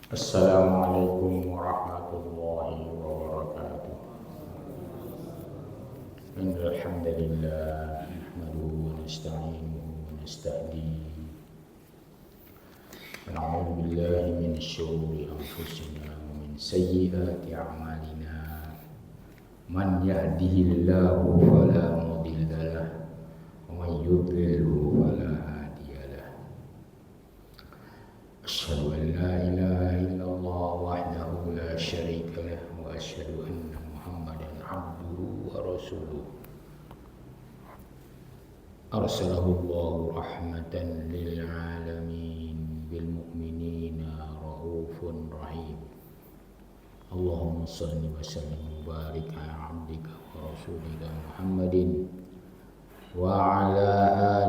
Assalamualaikum warahmatullahi wabarakatuh. Innal hamdalillah nahmaduhu wa nasta'inuhu wa nastahdihi wa na'udzu billahi min syururi anfusina wa min sayyiati a'malina. Man yahdihillahu fala mudilla lahu wa man yudlilhu fala hadiya lahu. Asyhadu an la ilaha illallah wahdahu la syarika lahu wa asyhadu anna Muhammadan abduhu wa rasuluh. Arsalahu Allahu rahmatan lil alamin bil mu'minina raufun rahim. Allahumma shalli wa sallim wa barik ala abdika wa rasulika Muhammadin wa ala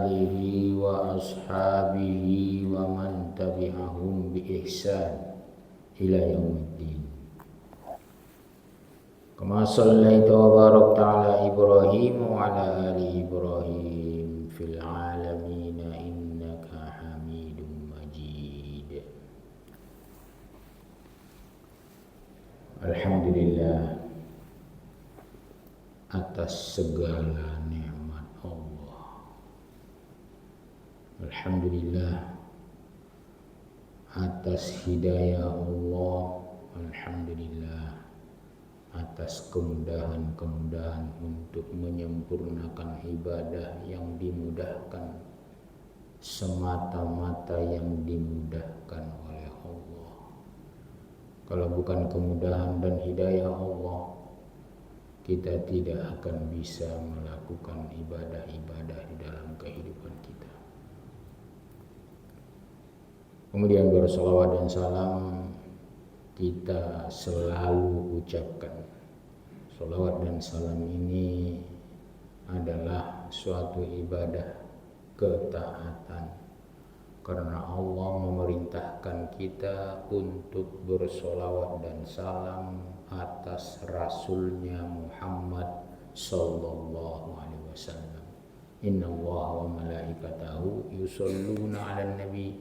alihi wa ashabihi wa man tabi'ahum bi ihsan ila yaumiddin. Kama shallaita wa barakta ala Ibrahim wa ala ali Ibrahim fil alamin innaka Hamidum Majid. Alhamdulillah atas segala nikmat Allah. Alhamdulillah atas hidayah Allah. Alhamdulillah atas kemudahan-kemudahan untuk menyempurnakan ibadah yang dimudahkan semata-mata yang dimudahkan oleh Allah. Kalau bukan kemudahan dan hidayah Allah, kita tidak akan bisa melakukan ibadah-ibadah di dalam kehidupan kita. Kemudian bersolawat dan salam kita selalu ucapkan. Solawat dan salam ini adalah suatu ibadah ketaatan, karena Allah memerintahkan kita untuk bersolawat dan salam atas Rasulnya Muhammad sallallahu alaihi wasallam. Inna Allaha wa malaikatahu yusholluna 'alan nabi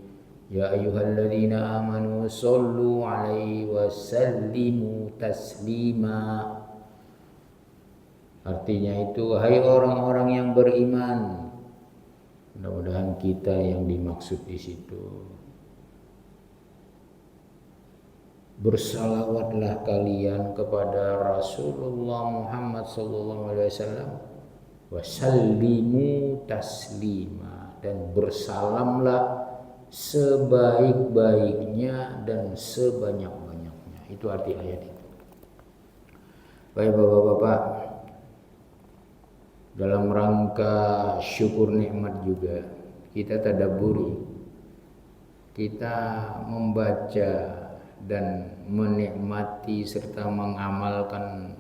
ya ayyuhalladzina amanu shollu 'alaihi wa sallimu taslima. Artinya itu, hai orang-orang yang beriman. Mudah-mudahan kita yang dimaksud di situ. Bersalawatlah kalian kepada Rasulullah Muhammad sallallahu alaihi wasallam, wasallimu taslima, dan bersalamlah sebaik-baiknya dan sebanyak-banyaknya. Itu arti ayat itu. Baik Bapak-bapak, dalam rangka syukur nikmat juga kita tadabburi, kita membaca dan menikmati serta mengamalkan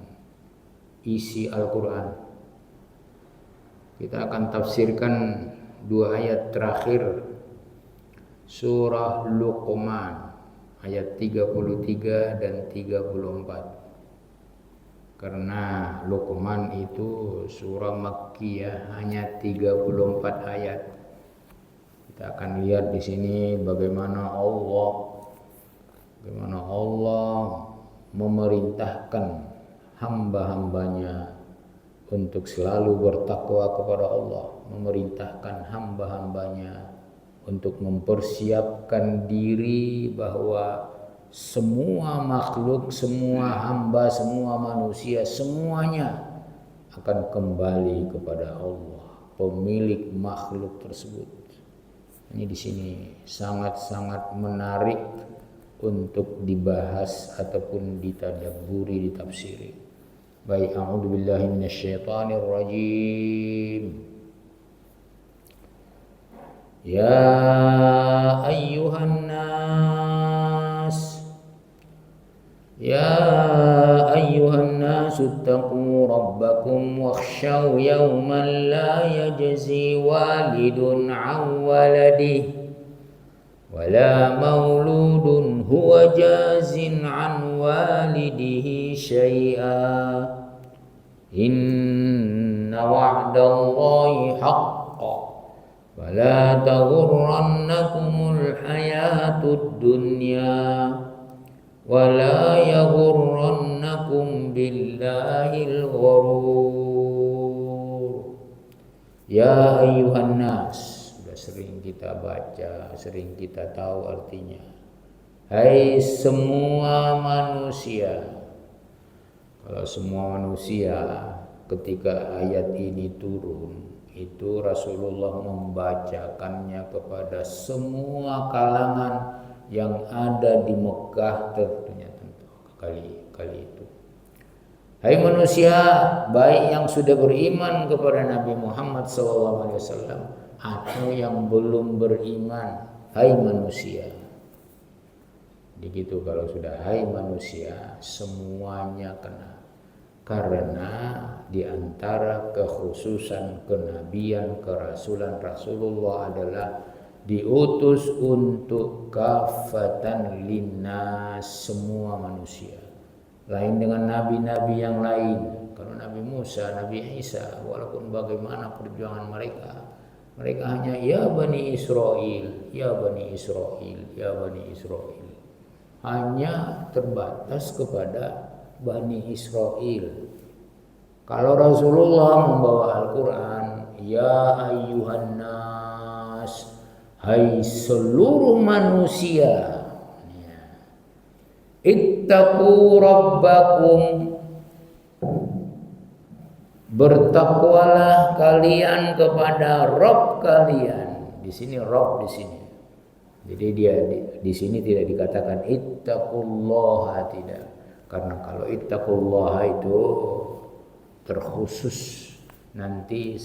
isi Al-Quran. Kita akan tafsirkan dua ayat terakhir surah Luqman ayat 33 dan 34. Karena Luqman itu surah Makkiyah, hanya 34 ayat. Kita akan lihat di sini bagaimana Allah memerintahkan hamba-hambanya untuk selalu bertakwa kepada Allah, memerintahkan hamba-hambanya untuk mempersiapkan diri bahwa semua makhluk, semua hamba, semua manusia, semuanya akan kembali kepada Allah, pemilik makhluk tersebut. Ini di sini sangat-sangat menarik untuk dibahas ataupun ditadabburi, ditafsiri. Baik, a'udzubillahi minasyaitonir rajim. Ya ayyuhan nas, ya ayyuhan nas ittaqu rabbakum wakhshaw yawman la yajzi walidun 'an waladihi wala mauludun huwa jazin 'an walidihi syai'a. Inna wa'dallahi haqqan fala taghurrannakumul hayatud dunya wala yaghurrannakum billahil ghurur. Ya ayyuhan nas, sudah sering kita baca, sering kita tahu artinya. Hai semua manusia. Kalau semua manusia ketika ayat ini turun, itu Rasulullah membacakannya kepada semua kalangan yang ada di Mekah, tentunya tentu kali itu. Hai manusia, baik yang sudah beriman kepada Nabi Muhammad SAW atau yang belum beriman, hai manusia. Begitu kalau sudah hai manusia, semuanya kena. Karena di antara kekhususan kenabian, kerasulan Rasulullah adalah diutus untuk kafatan linnas, semua manusia. Lain dengan nabi-nabi yang lain. Kalau Nabi Musa, Nabi Isa, walaupun bagaimana perjuangan mereka, mereka hanya ya Bani Israel, ya Bani Israel, ya Bani Israel. Hanya terbatas kepada Bani Israel. Kalau Rasulullah membawa Al-Quran, ya ayyuhan nas, hai seluruh manusia, ittaqu rabbakum, bertakwalah kalian kepada Rabb kalian. Di sini Rabb di sini. Jadi dia di sini tidak dikatakan ittaqullaha, tidak. Karena kalau ittaqullaha itu terkhusus, nanti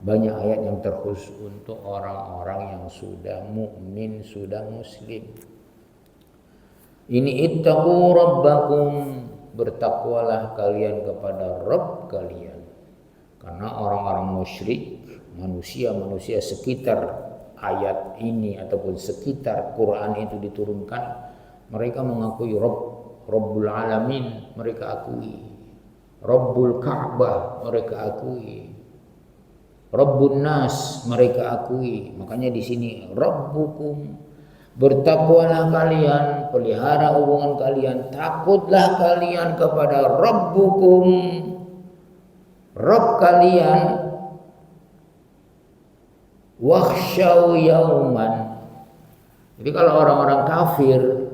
banyak ayat yang terkhusus untuk orang-orang yang sudah mukmin, sudah muslim. Ini ittaqu rabbakum, bertakwalah kalian kepada Rabb kalian. Karena orang-orang musyrik, manusia-manusia sekitar ayat ini ataupun sekitar Quran itu diturunkan, mereka mengakui Rabbul Alamin, mereka akui. Rabbul Ka'bah, mereka akui. Rabbun Nas, mereka akui. Makanya di sini Rabbukum, bertakwalah kalian, pelihara hubungan kalian, takutlah kalian kepada Rabbukum, Rabb kalian. Wakhshaw yauman. Jadi kalau orang kafir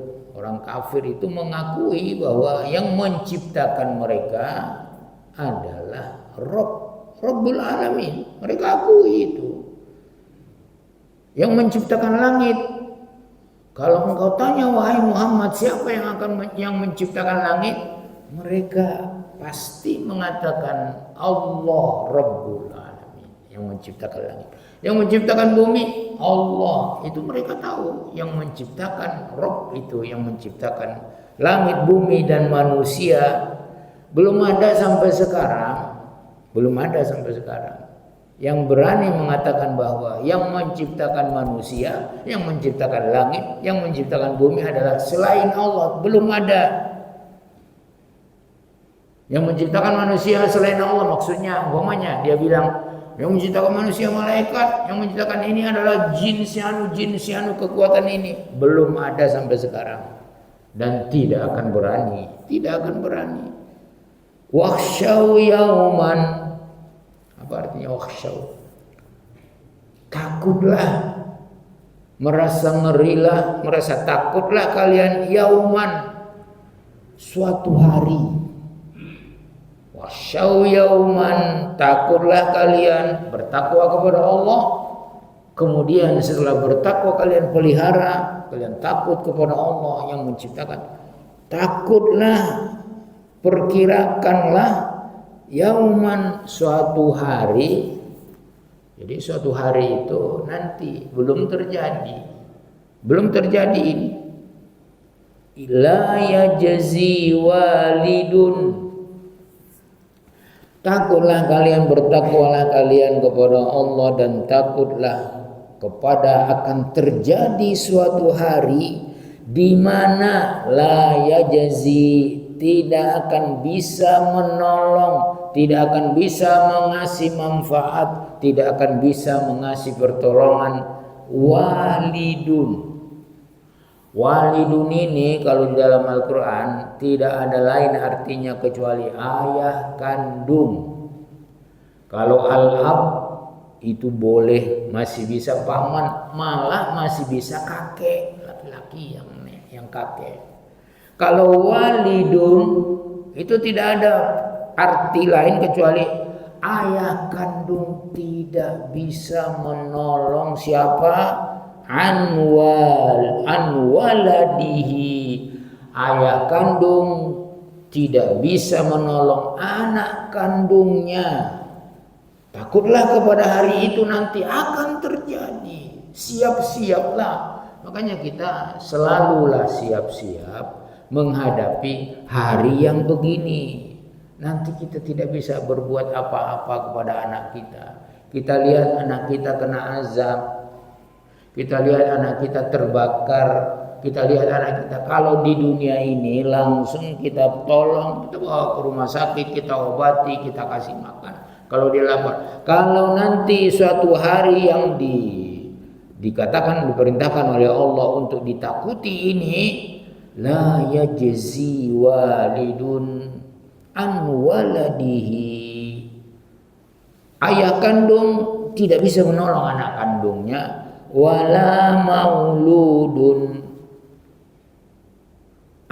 itu mengakui bahwa yang menciptakan mereka adalah Rabbul Alamin. Mereka akui itu. Yang menciptakan langit. Kalau engkau tanya wahai Muhammad, siapa yang menciptakan langit? Mereka pasti mengatakan Allah Rabbul Alamin, yang menciptakan langit. Yang menciptakan bumi Allah, itu mereka tahu. Yang menciptakan Rabb itu, yang menciptakan langit, bumi dan manusia, belum ada sampai sekarang yang berani mengatakan bahwa yang menciptakan manusia, yang menciptakan langit, yang menciptakan bumi adalah selain Allah. Belum ada. Yang menciptakan manusia selain Allah, maksudnya umpamanya dia bilang yang menciptakan manusia malaikat, yang menciptakan ini adalah jin sianu kekuatan ini. Belum ada sampai sekarang. Dan tidak akan berani. Wakhshaw yauman. Apa artinya wakhshaw? Takutlah, merasa ngerilah, merasa takutlah kalian yauman, suatu hari. Wakhshaw yauman, takutlah kalian, bertakwa kepada Allah. Kemudian setelah bertakwa kalian pelihara, kalian takut kepada Allah yang menciptakan. Takutlah, perkirakanlah yauman, suatu hari. Jadi suatu hari itu nanti belum terjadi ini. La yajzi walidun. Takutlah kalian, bertakwalah kalian kepada Allah, dan takutlah kepada akan terjadi suatu hari di mana la yajzi, tidak akan bisa menolong, tidak akan bisa mengasih manfaat, tidak akan bisa mengasih pertolongan walidun. Walidun ini kalau di dalam Al-Quran tidak ada lain artinya kecuali ayah kandung. Kalau al-ab itu boleh, masih bisa paman, malah masih bisa kakek, laki-laki yang kakek. Kalau walidun itu tidak ada arti lain kecuali ayah kandung tidak bisa menolong siapa? Anwaladihi. Ayah kandung tidak bisa menolong anak kandungnya. Takutlah kepada hari itu nanti akan terjadi. Siap-siaplah. Makanya kita selalulah siap-siap menghadapi hari yang begini. Nanti kita tidak bisa berbuat apa-apa kepada anak kita. Kita lihat anak kita kena azab. Kita lihat anak kita terbakar. Kita lihat anak kita kalau di dunia ini langsung kita tolong, kita bawa ke rumah sakit, kita obati, kita kasih makan. Kalau dia lapar. Kalau nanti suatu hari yang dikatakan, diperintahkan oleh Allah untuk ditakuti ini, la yajzi walidun an waladihi. Ayah kandung tidak bisa menolong anak kandungnya, wala mauludun.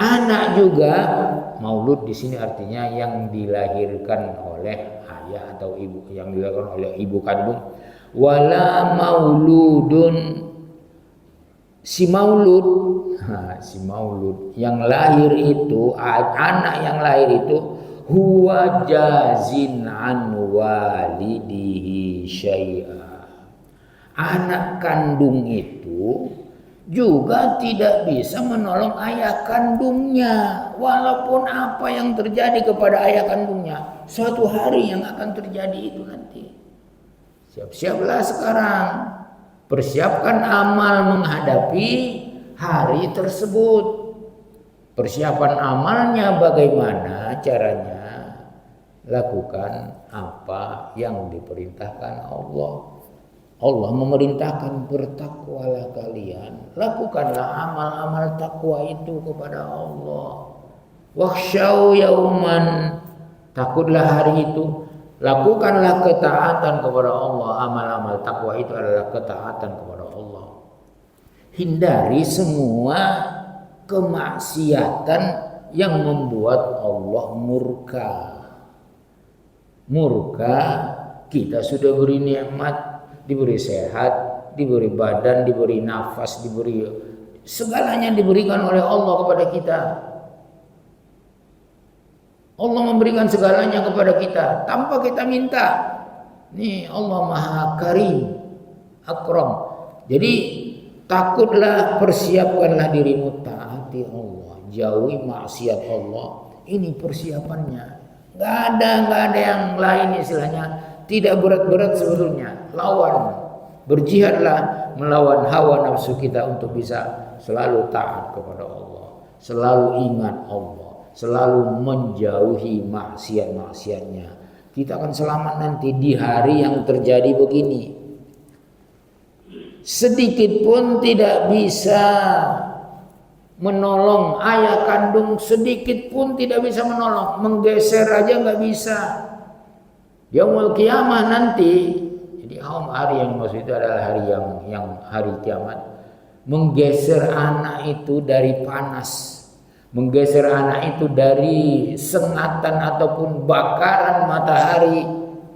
Anak juga, maulud di sini artinya yang dilahirkan oleh ayah atau ibu, yang dilahirkan oleh ibu kandung. Wala mauludun, si maulud, si maulud yang lahir itu, anak yang lahir itu, huwa jazin an walidihi syai'a. Anak kandung itu juga tidak bisa menolong ayah kandungnya, walaupun apa yang terjadi kepada ayah kandungnya suatu hari yang akan terjadi itu nanti. Siap-siaplah sekarang, persiapkan amal menghadapi hari tersebut. Persiapan amalnya bagaimana caranya? Lakukan apa yang diperintahkan Allah. Allah memerintahkan bertakwalah kalian. Lakukanlah amal-amal takwa itu kepada Allah. Wakhshaw yauman, takutlah hari itu. Lakukanlah ketaatan kepada Allah. Amal-amal takwa itu adalah ketaatan kepada Allah. Hindari semua kemaksiatan yang membuat Allah murka. Murka, kita sudah beri nikmat, diberi sehat, diberi badan, diberi nafas, diberi segalanya diberikan oleh Allah kepada kita. Allah memberikan segalanya kepada kita tanpa kita minta. Nih Allah Maha Karim, Akram. Jadi takutlah, persiapkanlah dirimu taati Allah, jauhi maksiat Allah. Ini persiapannya. Gak ada yang lain istilahnya. Tidak berat-berat sebetulnya. Lawan, berjihadlah melawan hawa nafsu kita untuk bisa selalu taat kepada Allah, selalu ingat Allah, selalu menjauhi maksiat-maksiatnya. Kita akan selamat nanti di hari yang terjadi begini. Sedikit pun tidak bisa menolong ayah kandung, sedikit pun tidak bisa menolong, menggeser aja nggak bisa. Yaumul Qiyamah nanti, jadi hari yang maksud itu adalah hari yang hari kiamat, menggeser anak itu dari panas, menggeser anak itu dari sengatan ataupun bakaran matahari,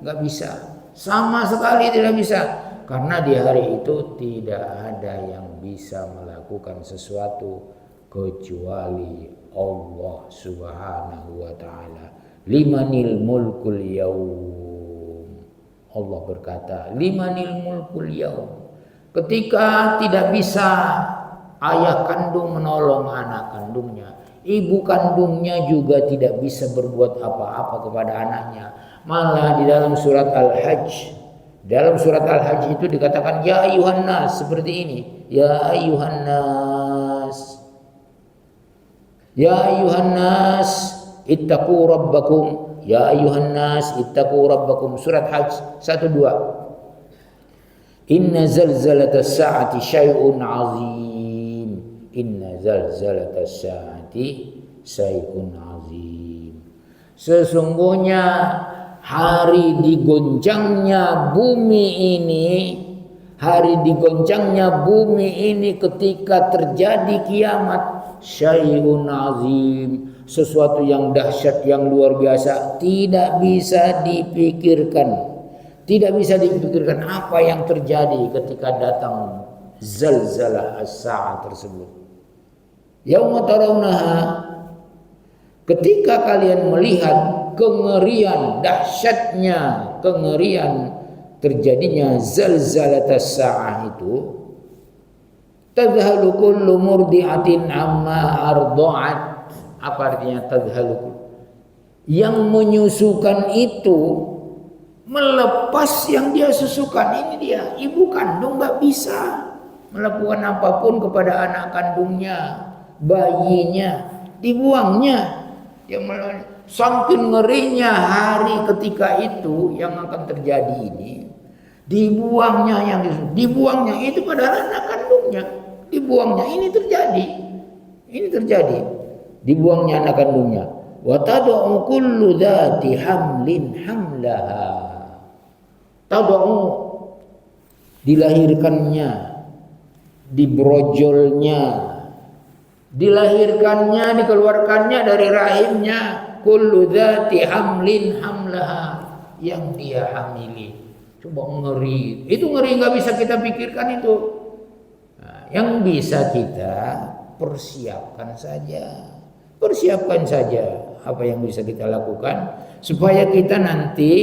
nggak bisa, sama sekali tidak bisa, karena di hari itu tidak ada yang bisa melakukan sesuatu kecuali Allah Subhanahu wa taala. Limanil mulkul yaum. Allah berkata, limanil mulkul yaum. Ketika tidak bisa ayah kandung menolong anak kandungnya, ibu kandungnya juga tidak bisa berbuat apa-apa kepada anaknya. Malah di dalam surat Al-Hajj, dalam surat Al-Hajj itu dikatakan ya ayuhan nas, seperti ini. Ya ayuhan nas. Ya ayuhan nas, ittaqu rabbakum. Ya ayuhan nas, ittaqu rabbakum. Surat Hajj 1-2. Inna zalzalatas sa'ati syai'un 'azim. Inna zalzalatas saati syai'un azim. Sesungguhnya hari digoncangnya bumi ini, hari digoncangnya bumi ini ketika terjadi kiamat, syai'un azim, sesuatu yang dahsyat, yang luar biasa, tidak bisa dipikirkan. Tidak bisa dipikirkan apa yang terjadi ketika datang zalzalah as-sa'ah tersebut. Yauma tarawunaha, ketika kalian melihat kengerian, dahsyatnya kengerian terjadinya zalzalatas sa'ah itu, tadhalu kullu murdi'atin amma arda'at. Apa artinya tadhalu? Yang menyusukan itu melepas yang dia susukan. Ini dia, ibu kandung nggak bisa melakukan apapun kepada anak kandungnya, bayinya, dibuangnya. Dia saking ngerinya hari ketika itu yang akan terjadi ini, dibuangnya itu pada anak kandungnya, dibuangnya ini terjadi, dibuangnya anak kandungnya. Wa tad'u kullu dzati hamlin hamlaha. Tad'u, dilahirkannya, dibrojolnya, dilahirkannya, dikeluarkannya dari rahimnya, kullu dzati hamlin hamlaha, yang dia hamili. Coba ngeri, itu ngeri, nggak bisa kita pikirkan itu. Nah, yang bisa kita persiapkan saja apa yang bisa kita lakukan supaya kita nanti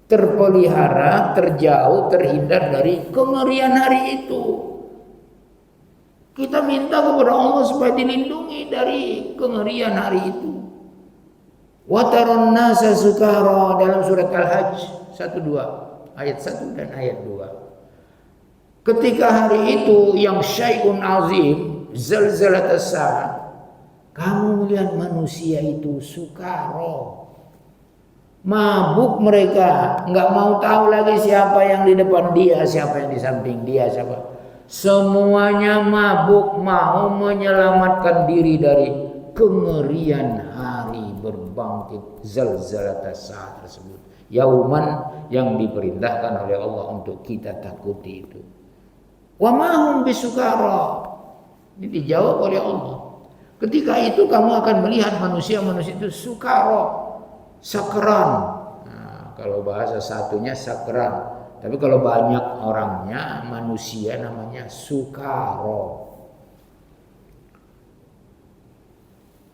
terpelihara, terjauh, terhindar dari kengerian hari itu. Kita minta kepada Allah supaya dilindungi dari kengerian hari itu. Wa taron nasa sukara, dalam surat Al-Hajj 1-2, ayat 1 dan ayat 2. Ketika hari itu yang syai'un azim, zalzalatas sa'ah, kamu melihat manusia itu sukara, mabuk mereka, nggak mau tahu lagi siapa yang di depan dia, siapa yang di samping dia, siapa. Semuanya mabuk, mau menyelamatkan diri dari kengerian hari berbangkit zalzalatas sa'ah tersebut. Yauman yang diperintahkan oleh Allah untuk kita takuti itu. Wa ma hum bisukara. Ini dijawab oleh Allah. Ketika itu kamu akan melihat manusia-manusia itu sukara, sakran. Nah, kalau bahasa satunya sakran, tapi kalau banyak orangnya manusia namanya sukara.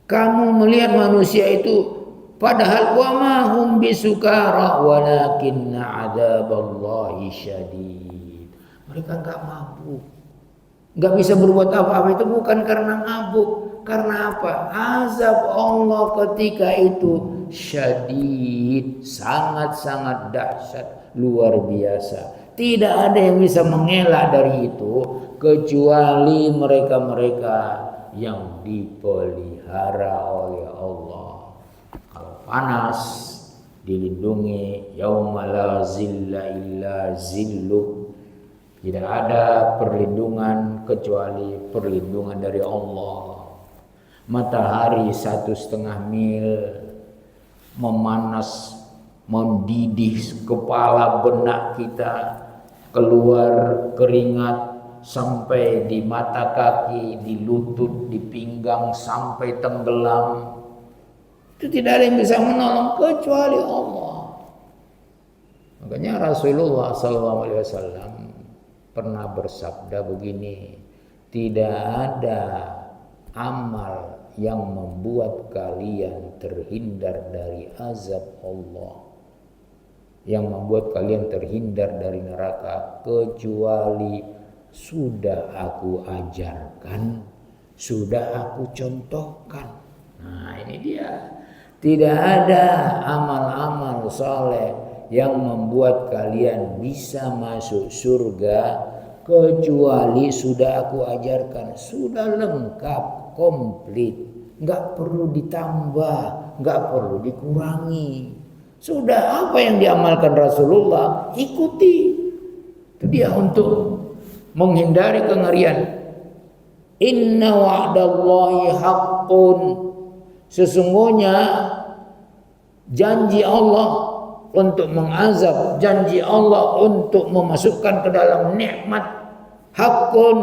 Kamu melihat manusia itu padahal wa ma hum bisukara walakinna adzaballahi syadid. Mereka enggak mabuk, enggak bisa berbuat apa-apa, itu bukan karena mabuk. Karena apa? Azab Allah ketika itu syadid, sangat-sangat dahsyat, luar biasa. Tidak ada yang bisa mengelak dari itu kecuali mereka-mereka yang dipelihara oleh Allah. Kalau panas dilindungi, yauma la zilla illa zillu. Tidak ada perlindungan kecuali perlindungan dari Allah. Matahari 1,5 mil memanas, mendidih kepala benak kita, keluar keringat sampai di mata kaki, di lutut, di pinggang sampai tenggelam. Itu tidak ada yang bisa menolong kecuali Allah. Makanya Rasulullah SAW pernah bersabda begini, tidak ada amal yang membuat kalian terhindar dari azab Allah, yang membuat kalian terhindar dari neraka, kecuali sudah aku ajarkan, sudah aku contohkan. Nah ini dia, tidak ada amal-amal soleh yang membuat kalian bisa masuk surga kecuali sudah aku ajarkan, sudah lengkap, komplit. Nggak perlu ditambah, nggak perlu dikurangi. Sudah apa yang diamalkan Rasulullah, ikuti. Itu dia untuk menghindari kengerian. Inna wa'dallahi haqqun. Sesungguhnya janji Allah untuk mengazab, janji Allah untuk memasukkan ke dalam nikmat, haqqun,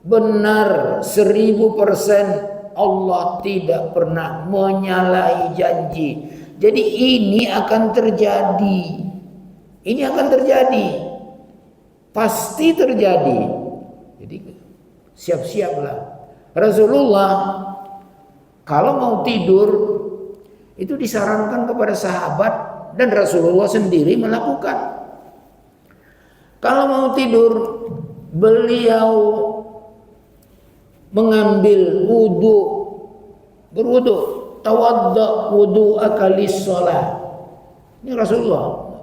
benar 1000%. Allah tidak pernah menyalahi janji. Jadi ini akan terjadi. Ini akan terjadi. Pasti terjadi. Jadi siap-siaplah. Rasulullah kalau mau tidur itu disarankan kepada sahabat dan Rasulullah sendiri melakukan. Kalau mau tidur beliau mengambil wudu, berwudu, tawadda wudu'aka lis-shalah. Ini Rasulullah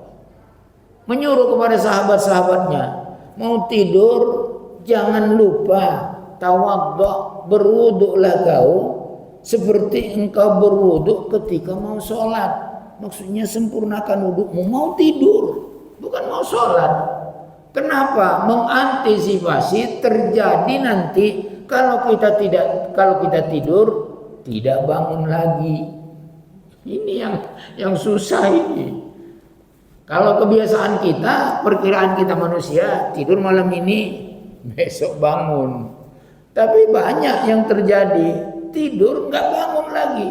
menyuruh kepada sahabat-sahabatnya, mau tidur jangan lupa tawadda, berwudulah kau seperti engkau berwudu ketika mau sholat. Maksudnya sempurnakan wudumu, mau tidur, bukan mau sholat. Kenapa? Mengantisipasi terjadi nanti kalau kita tidur tidak bangun lagi. Ini yang susah ini. Kalau kebiasaan kita, perkiraan kita manusia, tidur malam ini, besok bangun. Tapi banyak yang terjadi, tidur nggak bangun lagi.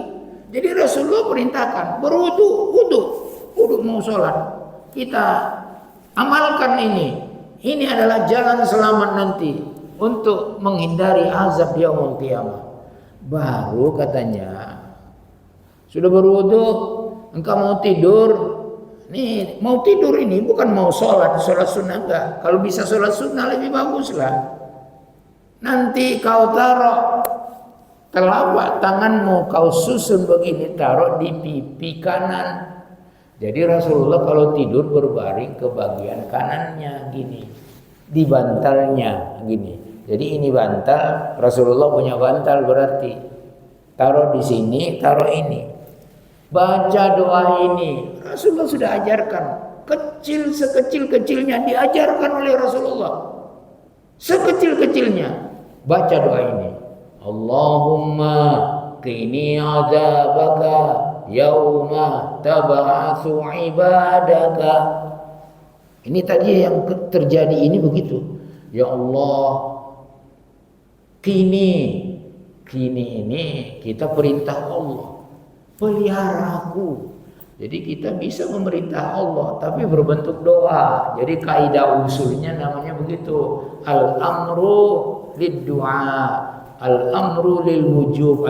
Jadi Rasulullah perintahkan wudu mau sholat. Kita amalkan ini. Ini adalah jalan selamat nanti untuk menghindari azab yaumul qiyamah. Baru katanya sudah berwudu, engkau mau tidur. Nih mau tidur ini bukan mau sholat sunnah enggak. Kalau bisa sholat sunnah lebih bagus lah. Nanti kau taruh telapak tanganmu, kau susun begini, taruh di pipi kanan. Jadi Rasulullah kalau tidur berbaring ke bagian kanannya gini, di bantalnya gini. Jadi ini bantal, Rasulullah punya bantal berarti. Taruh di sini, taruh ini. Baca doa ini. Rasulullah sudah ajarkan. Sekecil-kecilnya diajarkan oleh Rasulullah. Sekecil-kecilnya baca doa ini. Allahumma qini adzabaka yauma tab'atsu ibadaka. Ini tadi yang terjadi ini begitu. Ya Allah, kini ini kita perintah Allah, pelihara aku. Jadi kita bisa memerintah Allah tapi berbentuk doa. Jadi kaidah usulnya namanya begitu. Al-amru lid-du'a, al-amru lil wujub.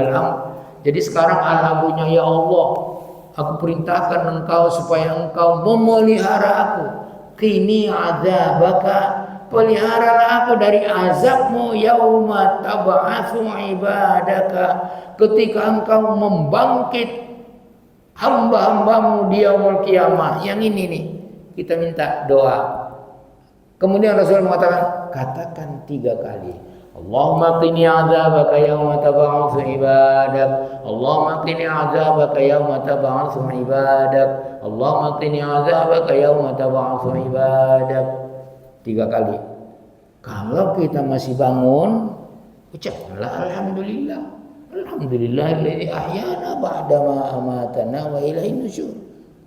Jadi sekarang al-amrunya, ya Allah, aku perintahkan engkau supaya engkau memelihara aku. Qini adzabaka, peliharalah aku dari azabmu yauma tab'atsu ibadaka, ketika engkau membangkit hamba-hambamu di yaumul qiyamah. Yang ini nih kita minta doa. Kemudian Rasul mengatakan, katakan 3 kali. Allahumma qini adzabaka yauma tab'atsu ibadak. Allahumma qini adzabaka yauma tab'atsu ibadak. Allahumma qini adzabaka yauma tab'atsu ibadak. 3 kali. Kalau kita masih bangun, ucaplah alhamdulillah. Alhamdulillahilladzi ahyana ba'da ma amatana wa ilaihin nusyur.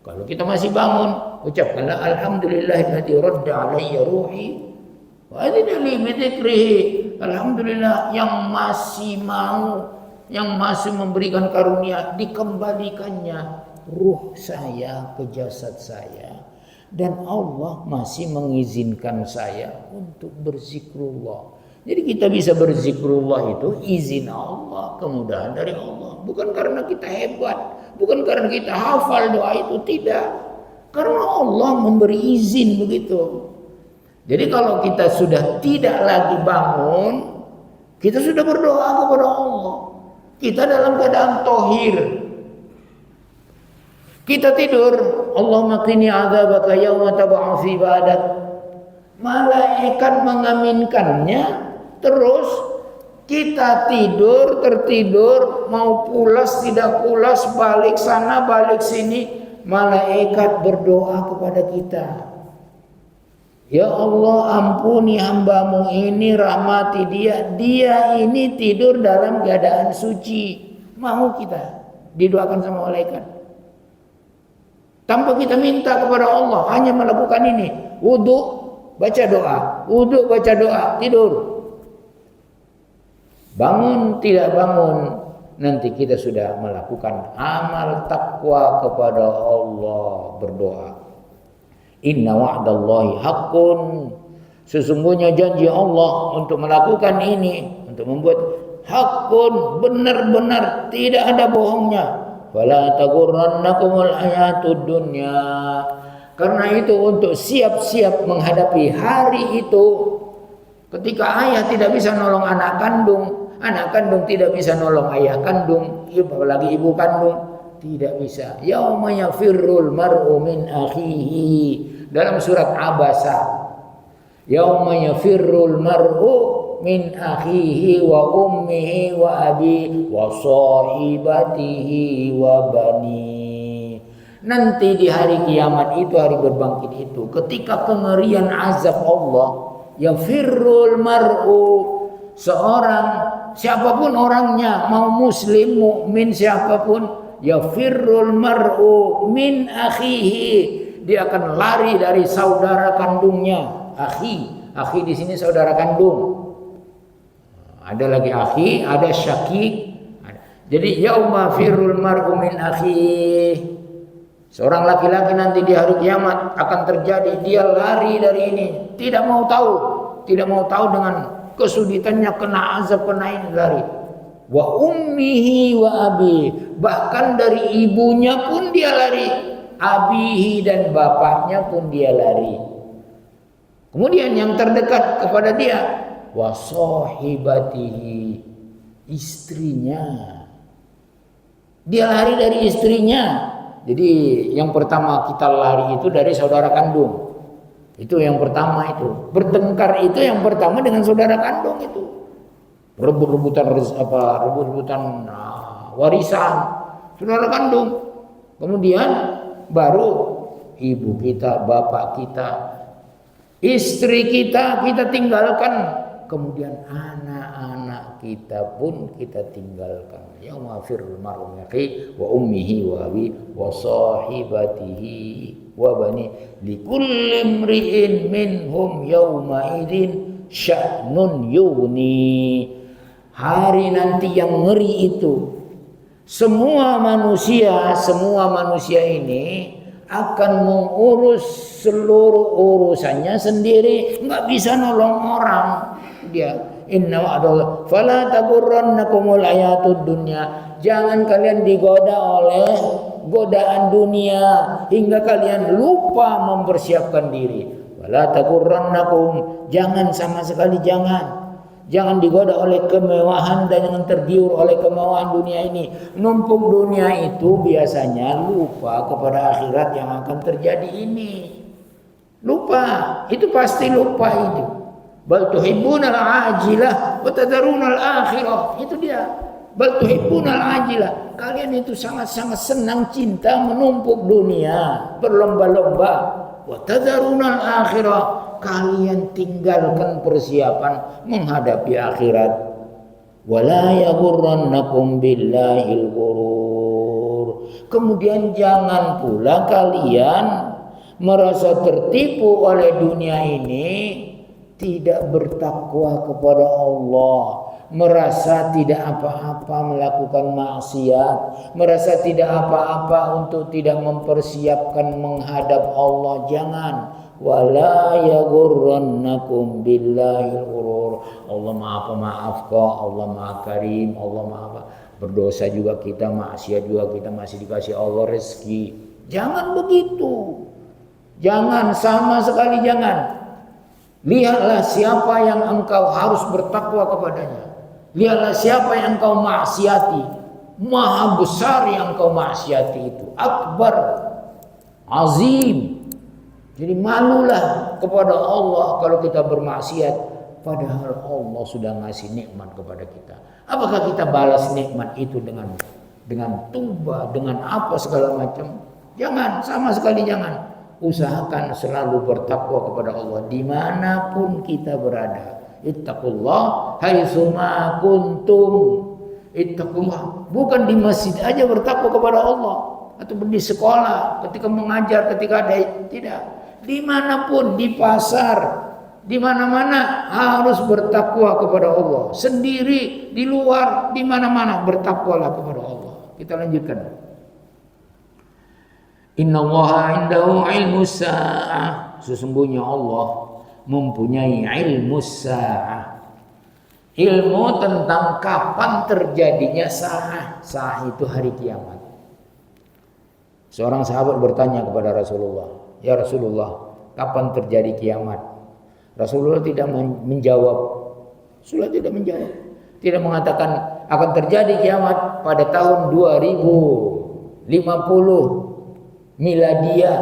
Kalau kita masih bangun, ucapkanlah alhamdulillahilladzi radda alayya ruhi wa adina li bi dzikrihi. Alhamdulillah yang masih mau, yang masih memberikan karunia, dikembalikannya ruh saya ke jasad saya, dan Allah masih mengizinkan saya untuk berzikrullah. Jadi kita bisa berzikrullah itu izin Allah, kemudahan dari Allah, bukan karena kita hebat, bukan karena kita hafal doa itu, tidak, karena Allah memberi izin begitu. Jadi kalau kita sudah tidak lagi bangun, kita sudah berdoa kepada Allah, kita dalam keadaan tohir. Kita tidur, Allahumma qini adzabaka yauma tab'atsu ibadak. Malaikat mengaminkannya, terus kita tertidur, mau pulas tidak pulas, balik sana balik sini, malaikat berdoa kepada kita. Ya Allah, ampuni hambamu ini, rahmati dia. Dia ini tidur dalam keadaan suci. Mau kita didoakan sama malaikat. Tanpa kita minta kepada Allah, hanya melakukan ini. Wudu, baca doa. Wudu, baca doa. Tidur. Bangun, tidak bangun. Nanti kita sudah melakukan amal takwa kepada Allah, berdoa. Inna wa'dallahi haqqun. Sesungguhnya janji Allah untuk melakukan ini, untuk membuat haqqun, benar-benar tidak ada bohongnya. Wala taghurrannakumul hayatud dunya. Karena itu untuk siap-siap menghadapi hari itu, ketika ayah tidak bisa nolong anak kandung tidak bisa nolong ayah kandung, apalagi ibu kandung. Tidak bisa. Yauma yafirrul mar'u min akhihi. Dalam surat Abasa. Yauma yafirrul mar'u min akhihi wa ummihi wa abi wa sahibatihi wa bani. Nanti di hari kiamat itu, hari berbangkit itu, ketika kengerian azab Allah, yafirrul mar'u, seorang, siapapun orangnya, mau muslim, mukmin, siapapun, yafirrul mar'u min akhihi, dia akan lari dari saudara kandungnya. Akhi di sini saudara kandung. Ada lagi akhi, ada syakik. Jadi yauma firrul mar'u min akhihi, seorang laki-laki nanti di hari kiamat akan terjadi, dia lari dari ini, tidak mau tahu dengan kesulitannya, kena azab, kena ini, lari. Wa ummihi wa abi, bahkan dari ibunya pun dia lari, abihi, dan bapaknya pun dia lari. Kemudian yang terdekat kepada dia, wa sahibatihi, istrinya, dia lari dari istrinya. Jadi yang pertama kita lari itu dari saudara kandung, itu yang pertama. Itu bertengkar itu yang pertama dengan saudara kandung, itu rebut-rebutan warisan saudara kandung. Kemudian baru ibu kita, bapak kita, istri kita tinggalkan. Kemudian anak-anak kita pun kita tinggalkan. Yauma firrul mar'u min akhihi wa ummihi wa abi wa sahibatihi wa bani likulli imri'in minhum yawma idzin sya'nun yughni. Hari nanti yang ngeri itu, semua manusia ini akan mengurus seluruh urusannya sendiri, nggak bisa nolong orang. Dia inna wa'dallahi fala taghurrannakumul hayatud dunya. Jangan kalian digoda oleh godaan dunia hingga kalian lupa mempersiapkan diri. Wala taghurrannakum, jangan, sama sekali jangan digoda oleh kemewahan dan jangan tergiur oleh kemewahan dunia ini. Numpuk dunia itu biasanya lupa kepada akhirat yang akan terjadi ini. Lupa, itu pasti lupa itu. Bal tuhibbunal ajilah wa tadharunal akhirah. Itu dia. Bal tuhibbunal ajilah. Kalian itu sangat-sangat senang, cinta, menumpuk dunia, berlomba-lomba. Wa tadharunal akhirah. Kalian tinggalkan persiapan menghadapi akhirat. Wala yaghurrannakum billahil ghurur. Kemudian jangan pula kalian merasa tertipu oleh dunia ini, tidak bertakwa kepada Allah, merasa tidak apa-apa melakukan maksiat, merasa tidak apa-apa untuk tidak mempersiapkan menghadap Allah. Jangan. Wala yaghurrannakum billahil ghurur. Allah Maha Pemaaf kok, Allah Maha Karim, Allah Maha berdosa juga kita, maksiat juga kita, masih dikasih Allah rezeki. Jangan begitu. Jangan, sama sekali jangan. Lihatlah siapa yang engkau harus bertakwa kepadanya. Lihatlah siapa yang engkau maksiati. Maha besar yang engkau maksiati itu. Akbar, azim. Jadi malulah kepada Allah kalau kita bermaksiat, padahal Allah sudah ngasih nikmat kepada kita. Apakah kita balas nikmat itu dengan tuba, dengan apa segala macam? Jangan, sama sekali jangan. usahakan selalu bertakwa kepada Allah dimanapun kita berada. Ittaqullah haitsuma kuntum. Ittaqullah, bukan di masjid aja bertakwa kepada Allah atau di sekolah, ketika mengajar, ketika ada, tidak. Dimanapun, di pasar, di mana-mana harus bertakwa kepada Allah. Sendiri, di luar, di mana-mana bertakwalah kepada Allah. Kita lanjutkan. Innallaha indahu ilmus sa'ah. Sesungguhnya Allah mempunyai ilmus sa'ah. Ilmu tentang kapan terjadinya sa'ah. Sa'ah itu hari kiamat. Seorang sahabat bertanya kepada Rasulullah, "Ya Rasulullah, kapan terjadi kiamat?" Rasulullah tidak menjawab. Rasulullah tidak menjawab. Tidak mengatakan akan terjadi kiamat pada tahun 2050 Miladiyah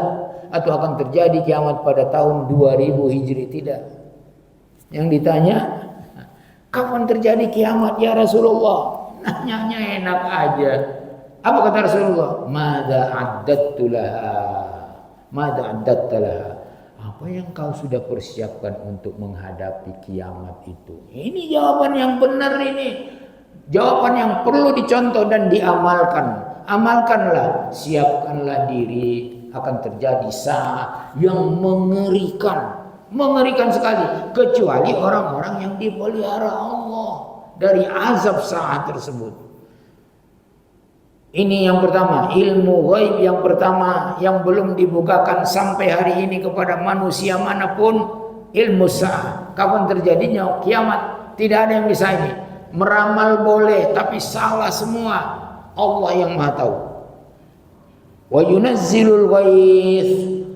atau akan terjadi kiamat pada tahun 2000 Hijri, tidak. Yang ditanya, kapan terjadi kiamat ya Rasulullah? Nanyanya enak aja. Apa kata Rasulullah? Madza a'dadtu laha. Madza a'dadta laha. Apa yang kau sudah persiapkan untuk menghadapi kiamat itu? Ini jawaban yang benar ini. Jawaban yang perlu dicontoh dan diamalkan. Amalkanlah, siapkanlah diri, akan terjadi saat yang mengerikan. Mengerikan sekali, kecuali orang-orang yang dipelihara Allah dari azab saat tersebut. Ini yang pertama, ilmu ghaib yang pertama yang belum dibukakan sampai hari ini kepada manusia manapun, ilmu sa'ah. Kapan terjadinya kiamat? Tidak ada yang bisa ini. Meramal boleh, tapi salah semua. Allah yang Maha tahu. Wa yunazzilul ghaits.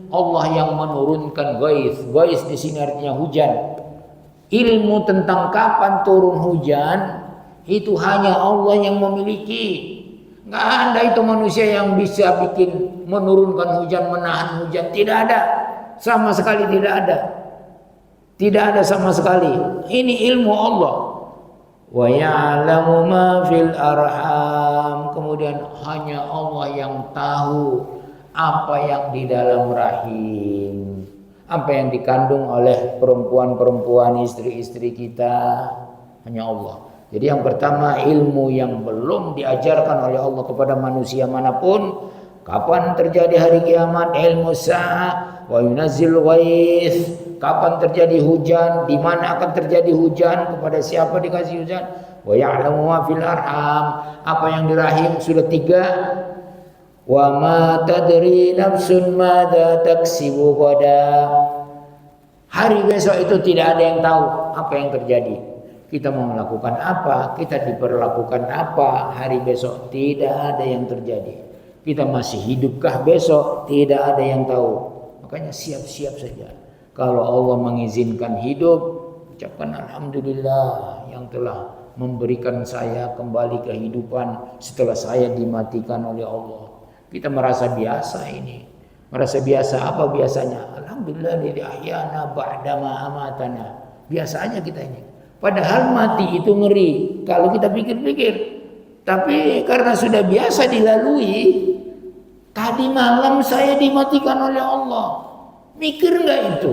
Allah yang menurunkan ghaits. Ghaits di sini artinya hujan. Ilmu tentang kapan turun hujan itu hanya Allah yang memiliki. Nggak ada itu manusia yang bisa bikin menurunkan hujan, menahan hujan. Tidak ada, sama sekali tidak ada. Tidak ada sama sekali. Ini ilmu Allah. Wa ya'lamu ma fil arham. Kemudian hanya Allah yang tahu apa yang di dalam rahim, apa yang dikandung oleh perempuan-perempuan, istri-istri kita. Hanya Allah. Jadi yang pertama, ilmu yang belum diajarkan oleh Allah kepada manusia manapun. Kapan terjadi hari kiamat? Ilmu sa'ah. Wa yunazzil ghaits. Kapan terjadi hujan? Di mana akan terjadi hujan? Kepada siapa dikasih hujan? Wa ya'lamu ma fil arham. Apa yang di rahim? Sudah 3. Wa ma tadri nafsun madza taksibu ghadan. Hari besok itu tidak ada yang tahu apa yang terjadi. Kita mau melakukan apa, kita diperlakukan apa hari besok, tidak ada yang terjadi. Kita masih hidupkah besok, tidak ada yang tahu. Makanya siap-siap saja. Kalau Allah mengizinkan hidup, ucapkan alhamdulillah yang telah memberikan saya kembali kehidupan setelah saya dimatikan oleh Allah. Kita merasa biasa ini. Merasa biasa apa biasanya? Alhamdulillah lillahi ahyana ba'dama amatana. Biasa aja kita ini. Padahal mati itu ngeri kalau kita pikir-pikir. Tapi karena sudah biasa dilalui, tadi malam saya dimatikan oleh Allah. Mikir nggak itu?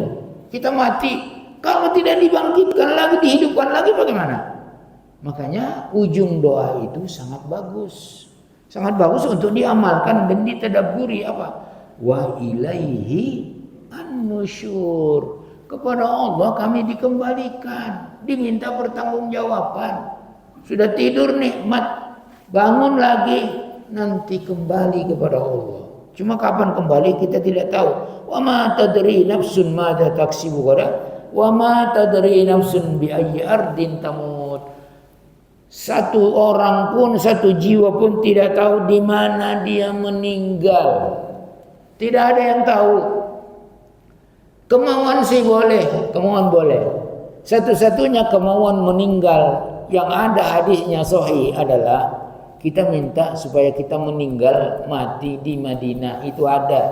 Kita mati, kalau tidak dibangkitkan lagi, dihidupkan lagi bagaimana? Makanya ujung doa itu sangat bagus. Sangat bagus untuk diamalkan dan ditadabburi apa? Wa ilaihi an-nusyur. Kepada Allah kami dikembalikan, diminta pertanggungjawaban. Sudah tidur nikmat, bangun lagi, nanti kembali kepada Allah. Cuma kapan kembali kita tidak tahu. Wa ma tadri nafsun madza taksibu ghadan, wa ma tadri nafsun bi ayyi ardin tamut. Satu orang pun, satu jiwa pun tidak tahu di mana dia meninggal. Tidak ada yang tahu. Kemauan sih boleh, kemauan boleh. Satu-satunya kemauan meninggal yang ada hadisnya sahih adalah kita minta supaya kita meninggal mati di Madinah, itu ada.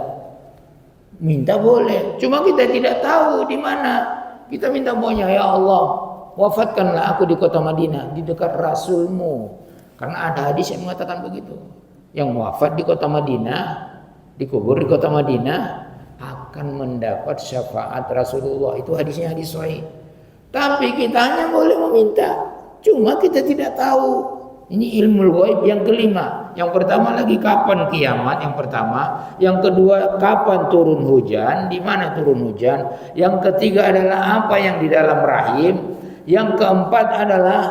Minta boleh, cuma kita tidak tahu di mana. Kita minta maunya, ya Allah, wafatkanlah aku di kota Madinah, di dekat Rasulmu. Karena ada hadis yang mengatakan begitu. Yang wafat di kota Madinah, dikubur di kota Madinah, akan akan mendapat syafaat Rasulullah. Itu hadisnya hadis sahih. Tapi kita hanya boleh meminta. Cuma kita tidak tahu. Ini ilmu ghaib yang kelima. Yang pertama lagi kapan kiamat, yang pertama. Yang kedua kapan turun hujan, di mana turun hujan. Yang ketiga adalah apa yang di dalam rahim. Yang keempat adalah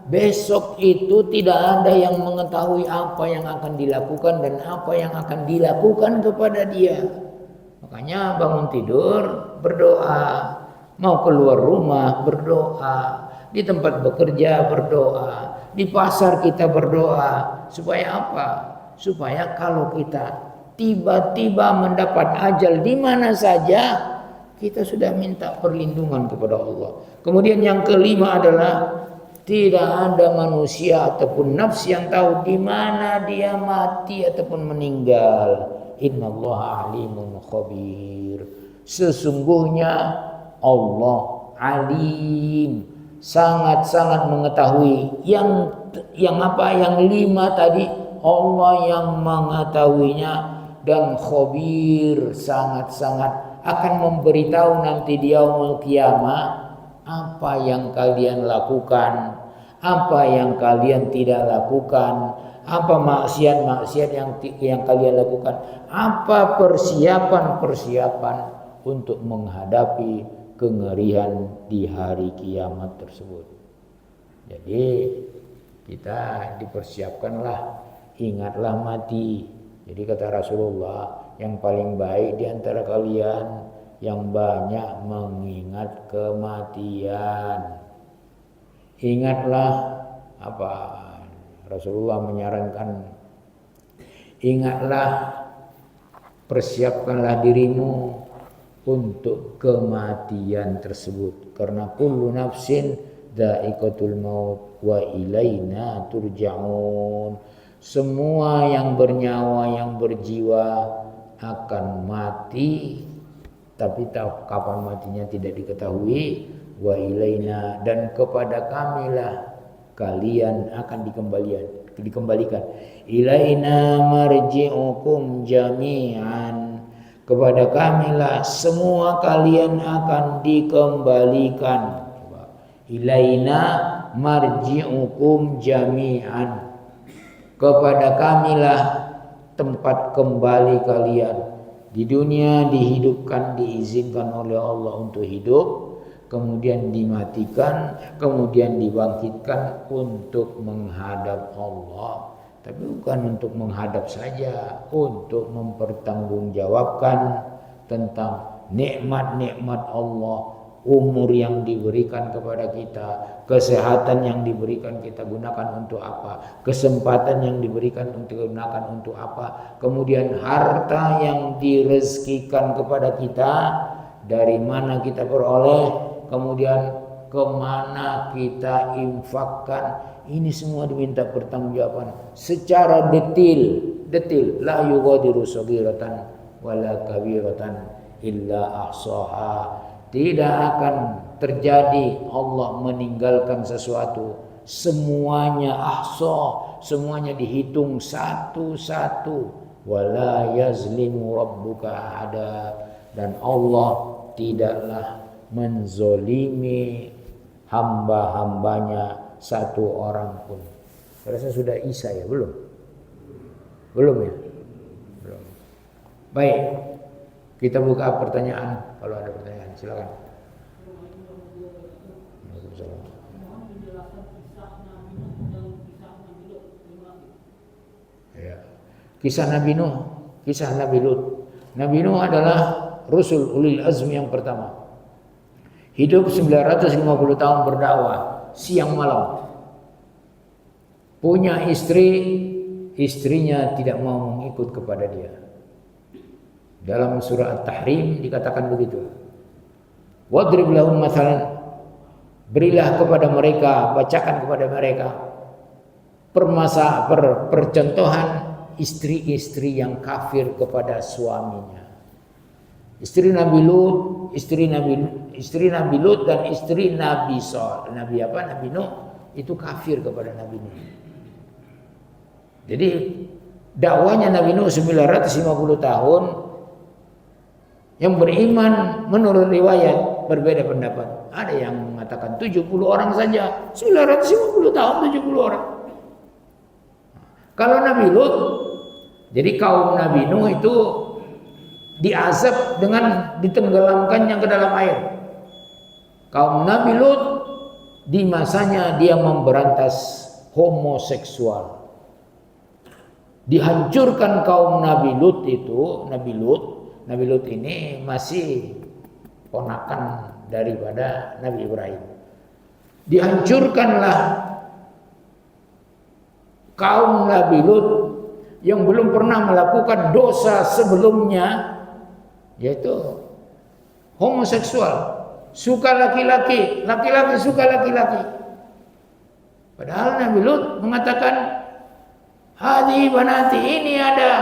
besok itu tidak ada yang mengetahui apa yang akan dilakukan dan apa yang akan dilakukan kepada dia. Makanya bangun tidur berdoa, mau keluar rumah berdoa, di tempat bekerja berdoa, di pasar kita berdoa. Supaya apa? Supaya kalau kita tiba-tiba mendapat ajal di mana saja, kita sudah minta perlindungan kepada Allah. Kemudian yang kelima adalah tidak ada manusia ataupun nafs yang tahu di mana dia mati ataupun meninggal. Innallaha alimun khabir. Sesungguhnya Allah alim, sangat-sangat mengetahui. Yang apa? Yang lima tadi, Allah yang mengetahuinya, dan khabir, sangat-sangat akan memberitahu nanti di yaumul qiyamah apa yang kalian lakukan, apa yang kalian tidak lakukan, apa maksiat-maksiat yang kalian lakukan, apa persiapan-persiapan untuk menghadapi kengerian di hari kiamat tersebut. Jadi kita dipersiapkanlah, ingatlah mati. Jadi kata Rasulullah, yang paling baik di antara kalian yang banyak mengingat kematian. Ingatlah apa Rasulullah menyarankan, ingatlah, persiapkanlah dirimu untuk kematian tersebut, karena kullu nafsin dha'iqatul maut wa ilaina turja'un. Semua yang bernyawa, yang berjiwa akan mati, tapi kapan matinya tidak diketahui. Wa ilaina, dan kepada kamilah kalian akan dikembalikan. Ilaina marji'ukum jami'an, kepada kamilah semua kalian akan dikembalikan. Ilaina marji'ukum jami'an, kepada kamilah tempat kembali kalian. Di dunia dihidupkan, diizinkan oleh Allah untuk hidup, kemudian dimatikan, kemudian dibangkitkan untuk menghadap Allah. Tapi bukan untuk menghadap saja, untuk mempertanggungjawabkan tentang nikmat-nikmat Allah. Umur yang diberikan kepada kita, kesehatan yang diberikan kita gunakan untuk apa, kesempatan yang diberikan untuk gunakan untuk apa, kemudian harta yang direzekikan kepada kita, dari mana kita peroleh, kemudian kemana kita infakkan. Ini semua diminta pertanggungjawaban secara detil. La yughadiru saghiratan wala kabiratan illa ahsaha. Tidak akan terjadi Allah meninggalkan sesuatu, semuanya ahsa, semuanya dihitung satu-satu. Wala yazlimu rabbuka ahada, dan Allah tidaklah menzolimi hamba-hambanya satu orang pun. Rasa sudah Isa ya? Belum ya? Belum. Baik, kita buka pertanyaan. Kalau ada pertanyaan silakan. Ya. Kisah Nabi Nuh, kisah Nabi Lut. Nabi Nuh adalah Rasul ulil azmi yang pertama. Hidup 950 tahun berdakwah siang malam. Punya istri, istrinya tidak mau mengikut kepada dia. Dalam surah At-Tahrim dikatakan begitu. Wadrib lahum mathalan, berilah kepada mereka, bacakan kepada mereka percontohan istri-istri yang kafir kepada suaminya. Istri Nabi Lut, istri Nabi Lut dan istri Nabi Nuh itu kafir kepada Nabi Nuh. Jadi dakwanya Nabi Nuh 950 tahun Yang beriman menurut riwayat berbeda pendapat. Ada yang mengatakan 70 orang saja, 950 tahun 70 orang. Kalau Nabi Lut, jadi kaum Nabi Nuh itu diazab dengan ditenggelamkannya ke dalam air. Kaum Nabi Lut di masanya dia memberantas homoseksual. Dihancurkan kaum Nabi Lut itu, Nabi Lut ini masih ponakan daripada Nabi Ibrahim. Dihancurkanlah kaum Nabi Lut yang belum pernah melakukan dosa sebelumnya, yaitu homoseksual. Suka laki-laki, laki-laki suka laki-laki. Padahal Nabi Lut mengatakan, "Hadi banati, ini ada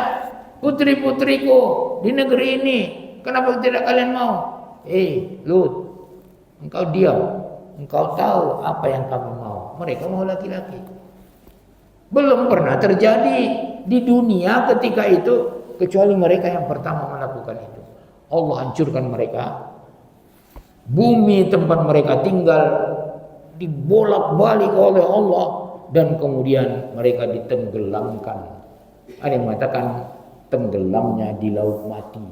putri-putriku di negeri ini. Kenapa tidak kalian mau?" Lut, engkau diam. Engkau tahu apa yang kami mau. Mereka mau laki-laki. Belum pernah terjadi di dunia ketika itu kecuali mereka yang pertama melakukan itu. Allah hancurkan mereka. Bumi tempat mereka tinggal dibolak-balik oleh Allah dan kemudian mereka ditenggelamkan. Ada yang mengatakan tenggelamnya di laut mati.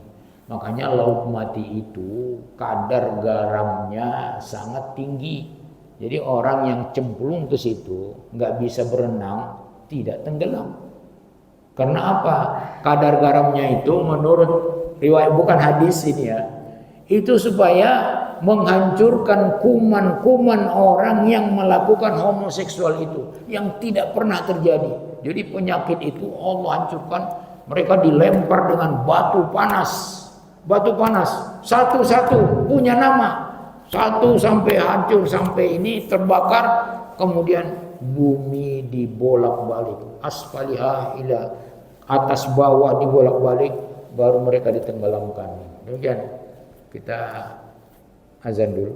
Makanya laut mati itu kadar garamnya sangat tinggi. Jadi orang yang cemplung ke situ nggak bisa berenang, tidak tenggelam. Karena apa? Kadar garamnya itu menurut riwayat, bukan hadis ini ya, itu supaya menghancurkan kuman-kuman orang yang melakukan homoseksual itu yang tidak pernah terjadi. Jadi penyakit itu Allah hancurkan. Mereka dilempar dengan batu panas. Batu panas satu-satu punya nama. Satu sampai hancur, sampai ini terbakar, kemudian bumi dibolak-balik. Asfaliha ila, atas bawah dibolak-balik, baru mereka ditenggelamkan. Demikian. Kita azan dulu.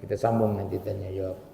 Kita sambung nanti tanya jawab.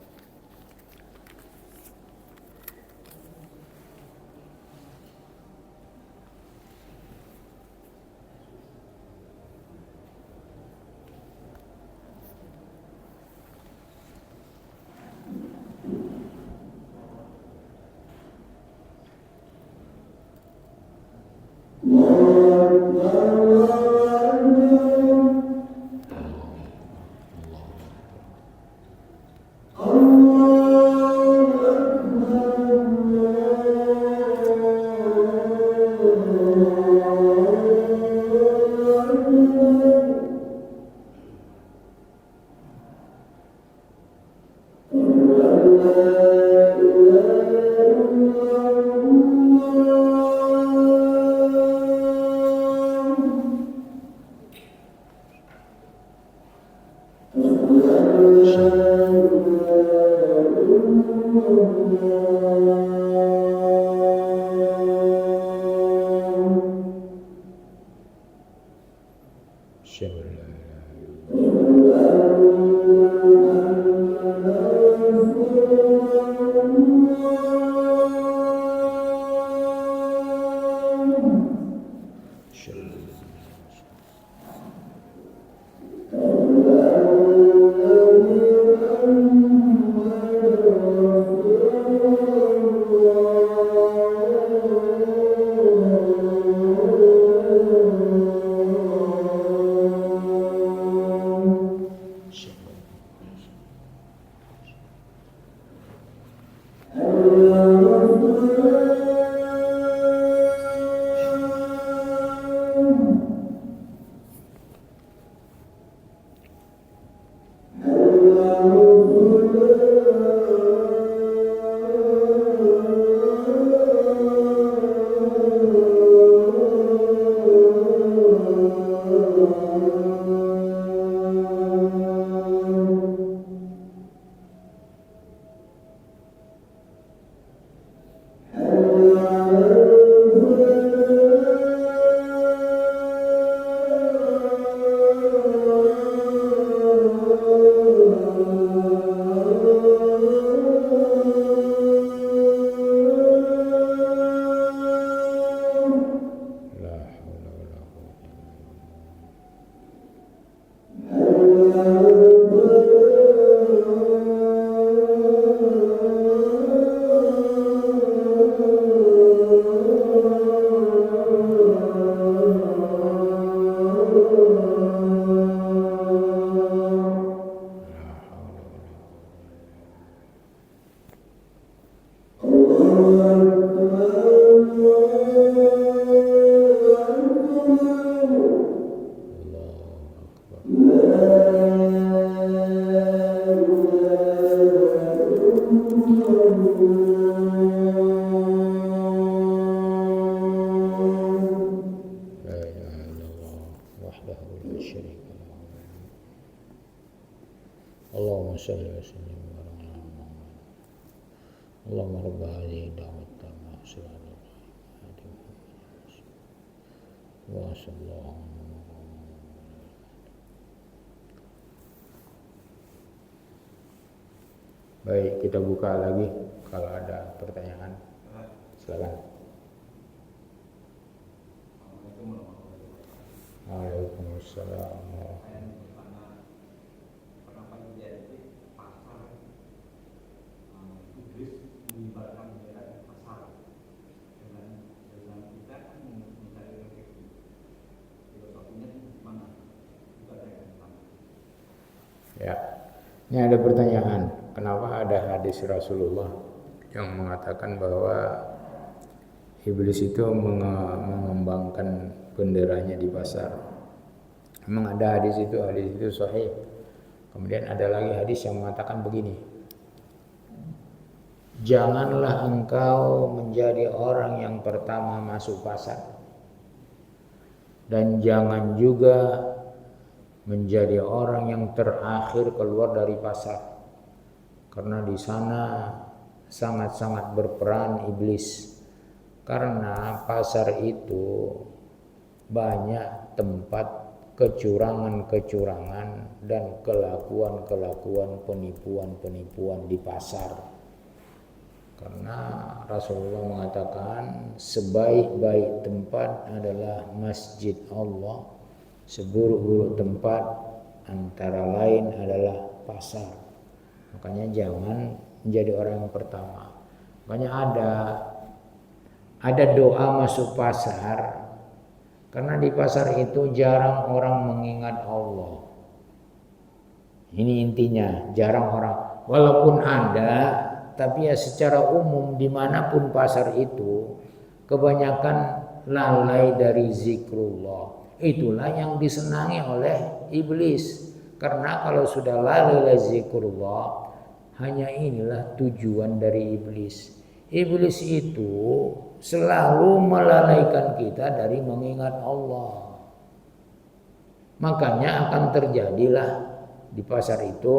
Allahumma shalli wa sallim wa barik ala Muhammad. Allahumma rabb hadhihi da'wat tammah sallallahu wa sallam. Baik, kita buka lagi kalau ada pertanyaan. Silakan. Waalaikumsalam. Ya, ini ada pertanyaan. Kenapa ada hadis Rasulullah yang mengatakan bahwa iblis itu mengembangkan benderanya di pasar? Memang ada hadis itu sahih. Kemudian ada lagi hadis yang mengatakan begini: janganlah engkau menjadi orang yang pertama masuk pasar, dan jangan juga menjadi orang yang terakhir keluar dari pasar, karena di sana sangat-sangat berperan iblis. Karena pasar itu banyak tempat kecurangan-kecurangan dan kelakuan-kelakuan penipuan-penipuan di pasar. Karena Rasulullah mengatakan sebaik-baik tempat adalah masjid Allah, seburuk-buruk tempat antara lain adalah pasar. Makanya jangan menjadi orang yang pertama. Makanya ada doa masuk pasar, karena di pasar itu jarang orang mengingat Allah. Ini intinya, jarang orang. Walaupun ada, tapi ya secara umum dimanapun pasar itu kebanyakan lalai dari zikrullah. Itulah yang disenangi oleh iblis. Karena kalau sudah lalai zikrullah, hanya inilah tujuan dari iblis. Iblis itu selalu melalaikan kita dari mengingat Allah. Makanya akan terjadilah di pasar itu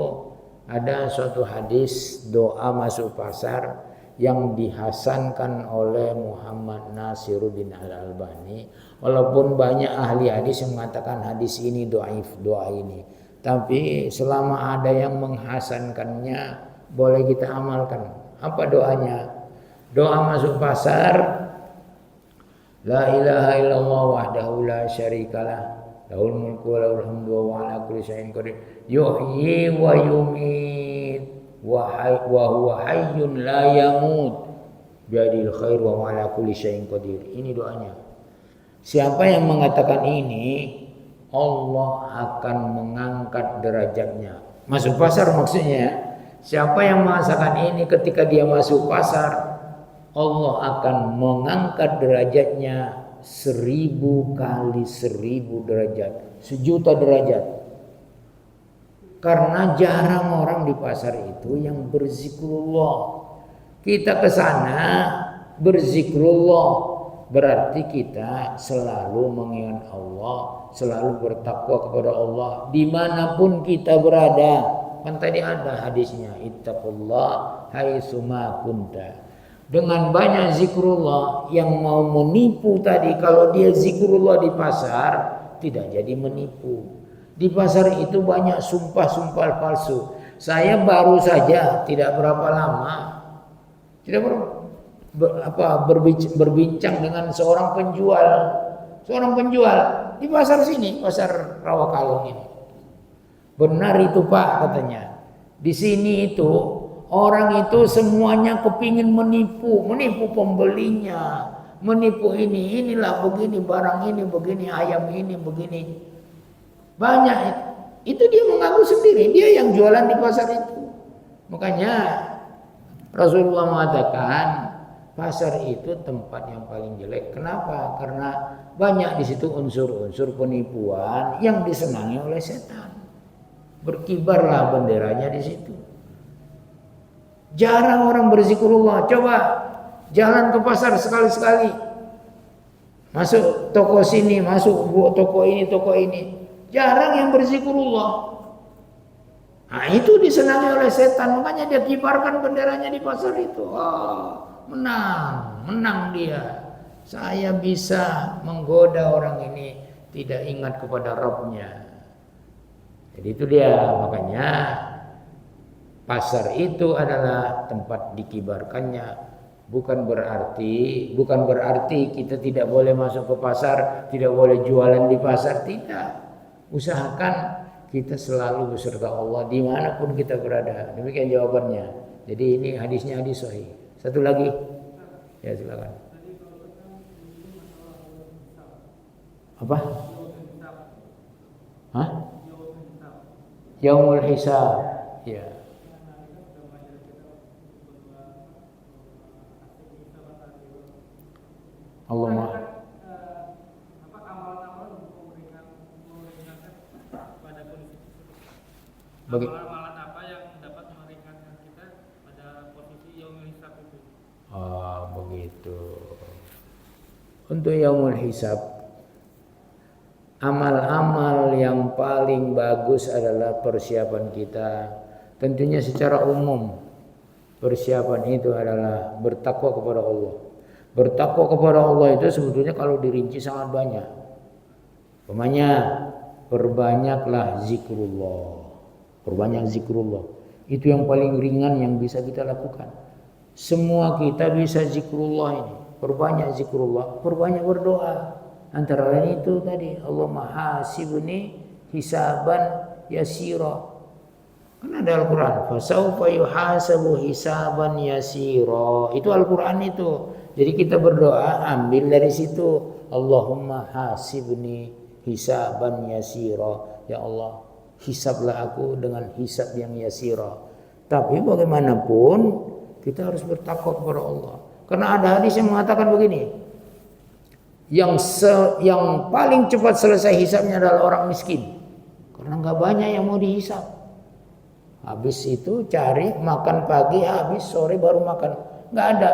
ada suatu hadis doa masuk pasar yang dihasankan oleh Muhammad Nasiruddin Al-Albani. Walaupun banyak ahli hadis yang mengatakan hadis ini dhaif, doa ini, tapi selama ada yang menghasankannya boleh kita amalkan. Apa doanya? Doa masuk pasar: la ilaha illallah wahdahu la syarikalah, lahul mulku wa lahul hamdu wa ala kulli syai'in qadir, yuhyi wa yumiit wa huwa hayyun la yamut, biadil khair wa ala kulli syai'in qadir. Ini doanya. Siapa yang mengatakan ini, Allah akan mengangkat derajatnya. Masuk pasar maksudnya. Siapa yang mengatakan ini ketika dia masuk pasar, Allah akan mengangkat derajatnya 1000 kali 1000 derajat, 1.000.000 derajat. Karena jarang orang di pasar itu yang berzikrullah. Kita ke sana berzikrullah, berarti kita selalu mengingat Allah, selalu bertakwa kepada Allah dimanapun kita berada. Kan tadi ada hadisnya, ittaqullah haitsuma kunta. Dengan banyak zikrullah, yang mau menipu tadi kalau dia zikrullah di pasar tidak jadi menipu. Di pasar itu banyak sumpah-sumpah palsu. Saya baru saja tidak berapa lama berbincang dengan seorang penjual di pasar sini, pasar Rawakalung ini. Benar itu Pak, katanya. Di sini itu orang itu semuanya kepingin menipu pembelinya, menipu inilah begini, barang ini begini, ayam ini begini. Banyak itu dia mengaku sendiri, dia yang jualan di pasar itu. Makanya Rasulullah mengatakan pasar itu tempat yang paling jelek. Kenapa? Karena banyak di situ unsur-unsur penipuan yang disenangi oleh setan. Berkibarlah benderanya di situ. Jarang orang berzikrullah. Coba jalan ke pasar sekali-sekali. Masuk toko sini, masuk toko ini, toko ini. Jarang yang berzikrullah. Nah, itu disenangi oleh setan, makanya dia kibarkan benderanya di pasar itu. Menang dia. Saya bisa menggoda orang ini tidak ingat kepada Rabbnya. Jadi itu dia, makanya pasar itu adalah tempat dikibarkannya. Bukan berarti kita tidak boleh masuk ke pasar, tidak boleh jualan di pasar, tidak. Usahakan kita selalu beserta Allah dimanapun kita berada. Demikian jawabannya. Jadi ini hadisnya hadis sahih. Satu lagi, ya silakan. Apa? Hah? Yaumul hisab. Ya. Allahumma amalan apa yang dapat meringankan kita pada posisi yaumul hisab itu? Begitu. Untuk yaumul hisab, amal-amal yang paling bagus adalah persiapan kita. Tentunya secara umum persiapan itu adalah bertakwa kepada Allah. Bertakwa kepada Allah itu sebetulnya kalau dirinci sangat banyak. Umpamanya perbanyaklah zikrullah. Perbanyak zikrullah. Itu yang paling ringan yang bisa kita lakukan. Semua kita bisa zikrullah ini. Perbanyak zikrullah, perbanyak berdoa. Antara lain itu tadi, Allahumma hasibni hisaban yasira. Kan ada Al-Qur'an, fasaufa yuhasabu hisaban yasira. Itu Al-Qur'an itu. Jadi kita berdoa ambil dari situ. Allahumma hasibni hisaban yasira. Ya Allah, hisablah aku dengan hisab yang yasira. Tapi bagaimanapun kita harus bertakwa kepada Allah. Karena ada hadis yang mengatakan begini. Yang paling cepat selesai hisabnya adalah orang miskin. Karena nggak banyak yang mau dihisab. Habis itu cari makan pagi, habis sore baru makan. Nggak ada.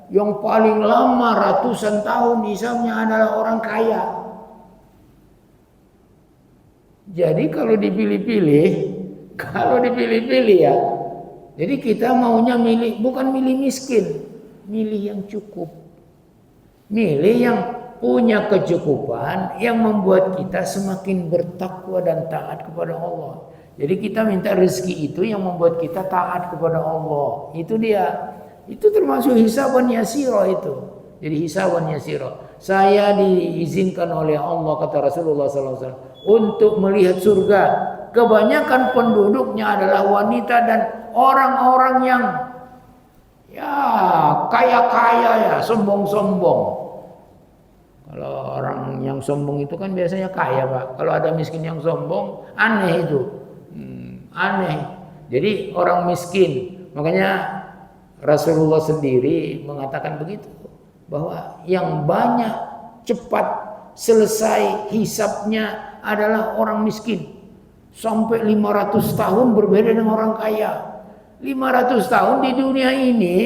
Yang paling lama ratusan tahun hisabnya adalah orang kaya. Jadi kalau dipilih-pilih ya. Jadi kita maunya bukan milih miskin, milih yang cukup. Milih yang punya kecukupan yang membuat kita semakin bertakwa dan taat kepada Allah. Jadi kita minta rezeki itu yang membuat kita taat kepada Allah. Itu dia. Itu termasuk hisaban yasira itu. Jadi hisaban yasira. Saya diizinkan oleh Allah, kata Rasulullah SAW, untuk melihat surga. Kebanyakan penduduknya adalah wanita dan orang-orang yang ya kaya-kaya ya, sombong-sombong. Kalau orang yang sombong itu kan biasanya kaya, Pak. Kalau ada miskin yang sombong, aneh itu. Aneh. Jadi orang miskin. Makanya Rasulullah sendiri mengatakan begitu. Bahwa yang banyak cepat selesai hisabnya adalah orang miskin. Sampai 500 tahun berbeda dengan orang kaya. 500 tahun di dunia ini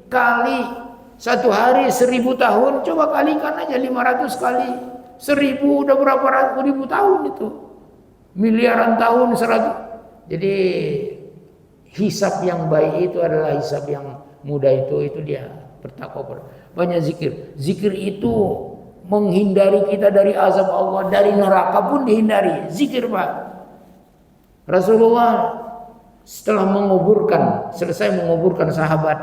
kali satu hari 1000 tahun, coba kalikan aja 500 kali 1000 udah berapa ribu tahun itu. Miliaran tahun 100. Jadi hisab yang baik itu adalah hisab yang mudah itu dia bertakwa. Banyak zikir. Zikir itu menghindari kita dari azab Allah, dari neraka pun dihindari. Zikir, Pak. Rasulullah setelah selesai menguburkan sahabat,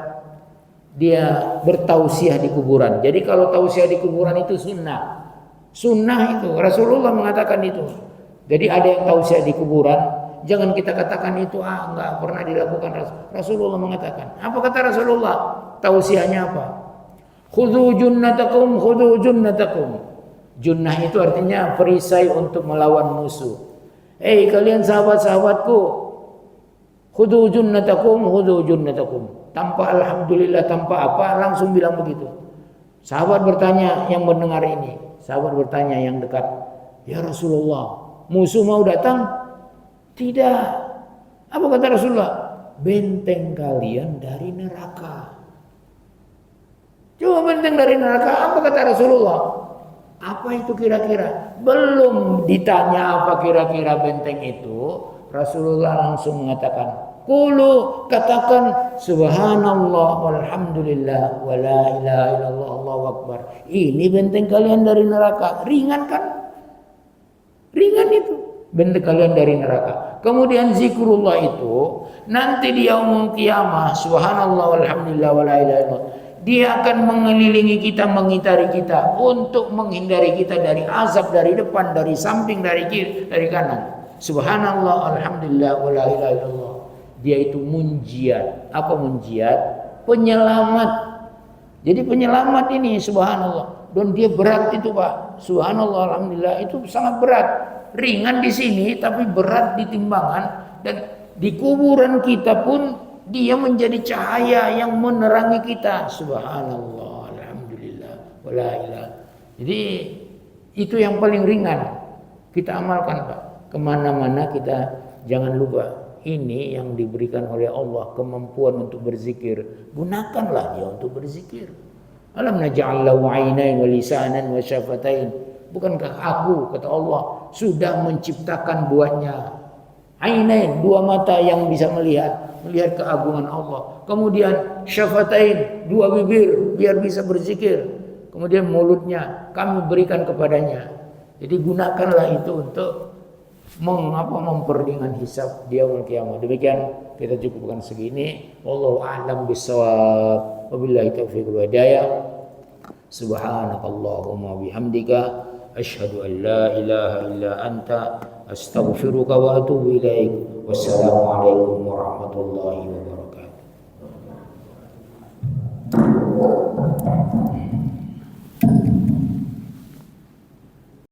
dia bertausiah di kuburan. Jadi kalau tausiah di kuburan itu sunnah. Sunnah itu Rasulullah mengatakan itu. Jadi ada yang tausiah di kuburan, jangan kita katakan itu enggak pernah dilakukan. Rasulullah mengatakan. Apa kata Rasulullah? Tausiahnya apa? Khudhu junnatakum, khudhu junnatakum. Junnah itu artinya perisai untuk melawan musuh. Kalian sahabat-sahabatku, khudhu junnatakum, khudhu junnatakum. tanpa alhamdulillah, tanpa apa, langsung bilang begitu. Sahabat bertanya yang mendengar ini, sahabat bertanya yang dekat, ya Rasulullah, musuh mau datang? Tidak. Apa kata Rasulullah? Benteng kalian dari neraka. Coba benteng dari neraka, apa kata Rasulullah? Apa itu kira-kira? Belum ditanya apa kira-kira benteng itu, Rasulullah langsung mengatakan, qulu, katakan subhanallah walhamdulillah wa la ilaha illallah Allahu akbar. Ini benteng kalian dari neraka. Ringan kan? Ringan itu benteng kalian dari neraka. Kemudian zikrullah itu nanti di yaumul qiyamah, subhanallah walhamdulillah wa la ilaha illallah, dia akan mengelilingi kita, mengitari kita untuk menghindari kita dari azab dari depan, dari samping, dari kiri, dari kanan. Subhanallah alhamdulillah wa la ilaha illallah. Dia itu munjiat. Apa munjiat? Penyelamat. Jadi penyelamat ini subhanallah. Dan dia berat itu Pak. Subhanallah alhamdulillah itu sangat berat. Ringan di sini tapi berat di timbangan, dan di kuburan kita pun dia menjadi cahaya yang menerangi kita. Subhanallah alhamdulillah wa la ilaha. Jadi itu yang paling ringan kita amalkan Pak. Kemana-mana kita jangan lupa, ini yang diberikan oleh Allah, kemampuan untuk berzikir. Gunakanlah dia untuk berzikir. Alam naj'al lahu 'ainain wa lisanan wa syafatain. Bukankah aku, kata Allah, sudah menciptakan buatnya 'ainain, dua mata yang bisa melihat keagungan Allah. Kemudian syafatain, dua bibir biar bisa berzikir. Kemudian mulutnya kami berikan kepadanya. Jadi gunakanlah itu untuk memperingan hisab di yaumul qiyamah. Demikian kita cukupkan segini. Wallahu a'lam bissawab. Wabillahi taufiq wal hidayah. Subhanakallahumma bihamdika asyhadu an la ilaha illa anta astaghfiruka wa atubu ilaik. Wassalamualaikum warahmatullahi wabarakatuh.